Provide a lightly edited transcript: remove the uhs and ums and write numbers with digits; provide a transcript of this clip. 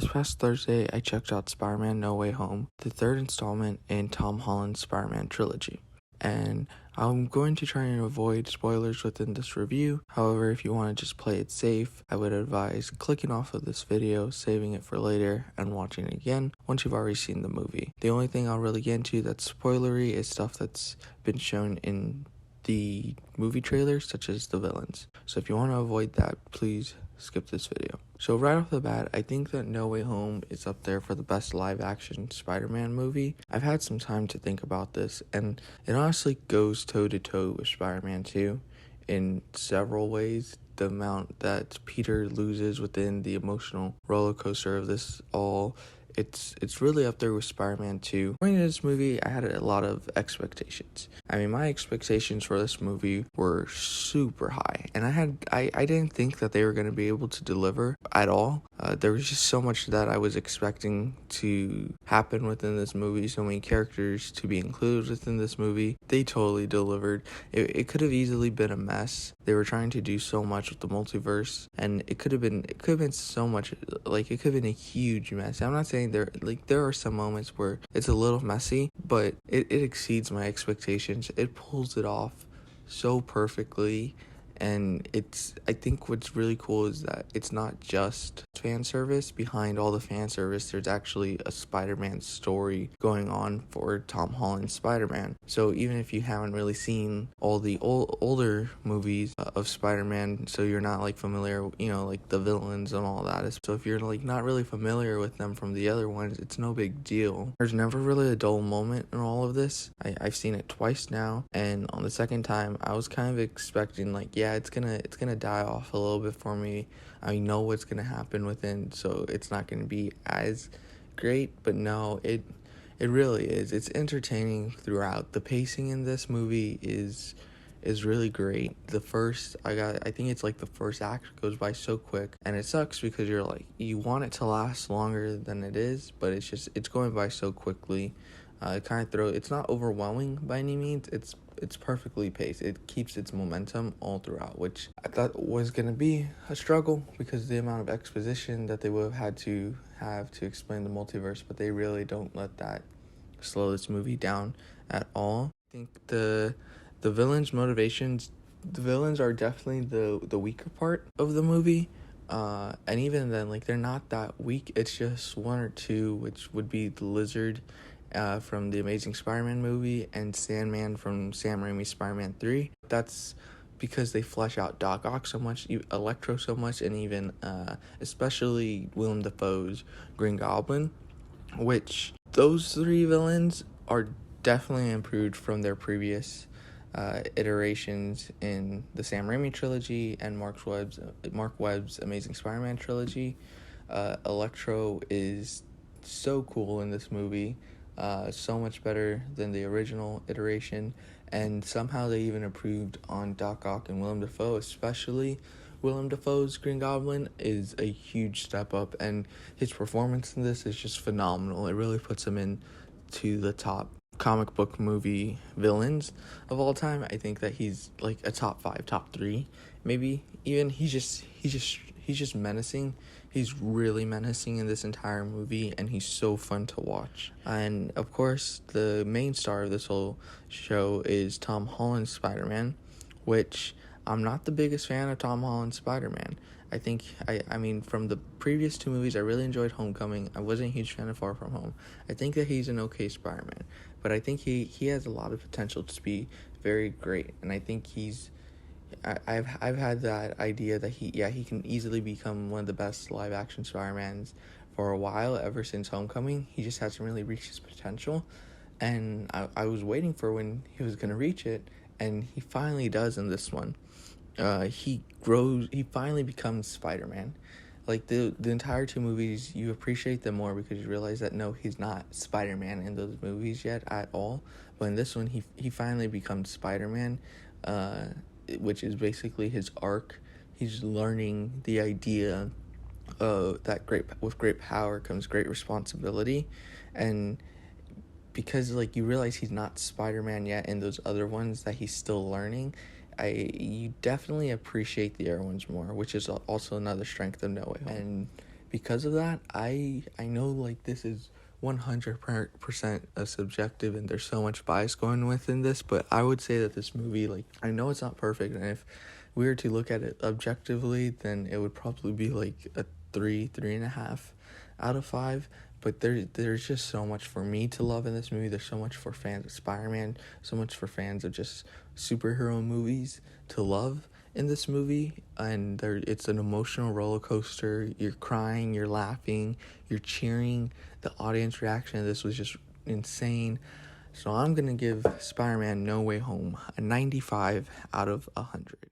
This past Thursday, I checked out Spider-Man No Way Home, the third installment in Tom Holland's Spider-Man trilogy. And I'm going to try and avoid spoilers within this review. However, if you want to just play it safe, I would advise clicking off of this video, saving it for later, and watching it again once you've already seen the movie. The only thing I'll really get into that's spoilery is stuff that's been shown in the movie trailers, such as the villains. So if you want to avoid that, please skip this video. So right off the bat, I think that No Way Home is up there for the best live-action Spider-Man movie. I've had some time to think about this, and it honestly goes toe-to-toe with Spider-Man 2 in several ways. The amount that Peter loses within the emotional roller coaster of this all, it's really up there with Spider-Man 2. Going into this movie, I had a lot of expectations. I mean, my expectations for this movie were super high, and I didn't think that they were going to be able to deliver at all. There was just so much that I was expecting to happen within this movie, so many characters to be included within this movie. They totally delivered. It could have easily been a mess. They were trying to do so much with the multiverse, and it could have been so much, like, it could have been a huge mess. I'm not saying there are some moments where it's a little messy, but it exceeds my expectations. It pulls it off so perfectly. And I think what's really cool is that it's not just fan service. Behind all the fan service, there's actually a Spider-Man story going on for Tom Holland's Spider-Man. So even if you haven't really seen all the older movies of Spider-Man, so you're not like familiar, like the villains and all that. So if you're like not really familiar with them from the other ones, it's no big deal. There's never really a dull moment in all of this. I've seen it twice now, and on the second time, I was kind of expecting it's gonna die off a little bit for me. I know what's gonna happen within, so it's not gonna be as great, but no, it really is. It's entertaining throughout. The pacing in this movie is really great. I think it's like the first act goes by so quick, and it sucks because you want it to last longer than it is, but it's going by so quickly. It's not overwhelming by any means. It's perfectly paced. It keeps its momentum all throughout, which I thought was going to be a struggle because of the amount of exposition that they would have had to explain the multiverse, but they really don't let that slow this movie down at all. I think the villains' motivations, the villains are definitely the weaker part of the movie. And even then, they're not that weak. It's just one or two, which would be the Lizard from the Amazing Spider-Man movie and Sandman from Sam Raimi's Spider-Man 3. That's because they flesh out Doc Ock so much, Electro so much, and even especially Willem Dafoe's Green Goblin, which those three villains are definitely improved from their previous iterations in the Sam Raimi trilogy and Mark Webb's Amazing Spider-Man trilogy. Electro is so cool in this movie. So much better than the original iteration, and somehow they even improved on Doc Ock and Willem Dafoe, especially Willem Dafoe's Green Goblin is a huge step up, and his performance in this is just phenomenal. It really puts him into the top comic book movie villains of all time. I think that he's like a top 5, top 3, maybe even. He's just menacing. He's really menacing in this entire movie, and he's so fun to watch. And of course, the main star of this whole show is Tom Holland's Spider-Man, which I'm not the biggest fan of Tom Holland's Spider-Man. I mean, from the previous two movies, I really enjoyed Homecoming. I wasn't a huge fan of Far From Home. I think that he's an okay Spider-Man, but I think he has a lot of potential to be very great, and I think I've had that idea that he can easily become one of the best live action Spider-Mans for a while, ever since Homecoming. He just hasn't really reached his potential, and I was waiting for when he was going to reach it, and he finally does in this one. He finally becomes Spider-Man. Like the entire two movies, you appreciate them more because you realize that no, he's not Spider-Man in those movies yet at all. But in this one, he finally becomes Spider-Man, which is basically his arc. He's learning the idea that with great power comes great responsibility, and because you realize he's not Spider-Man yet in those other ones that he's still learning, you definitely appreciate the other ones more, which is also another strength of No Way Home. And because of that, I know like this is 100% a subjective and there's so much bias going within this, but I would say that this movie, like, I know it's not perfect, and if we were to look at it objectively, then it would probably be like a 3.5 out of 5. But there's just so much for me to love in this movie. There's so much for fans of Spider-Man, so much for fans of just superhero movies to love in this movie. And it's an emotional roller coaster. You're crying, you're laughing, you're cheering. The audience reaction to this was just insane. So I'm gonna give Spider-Man No Way Home a 95 out of 100.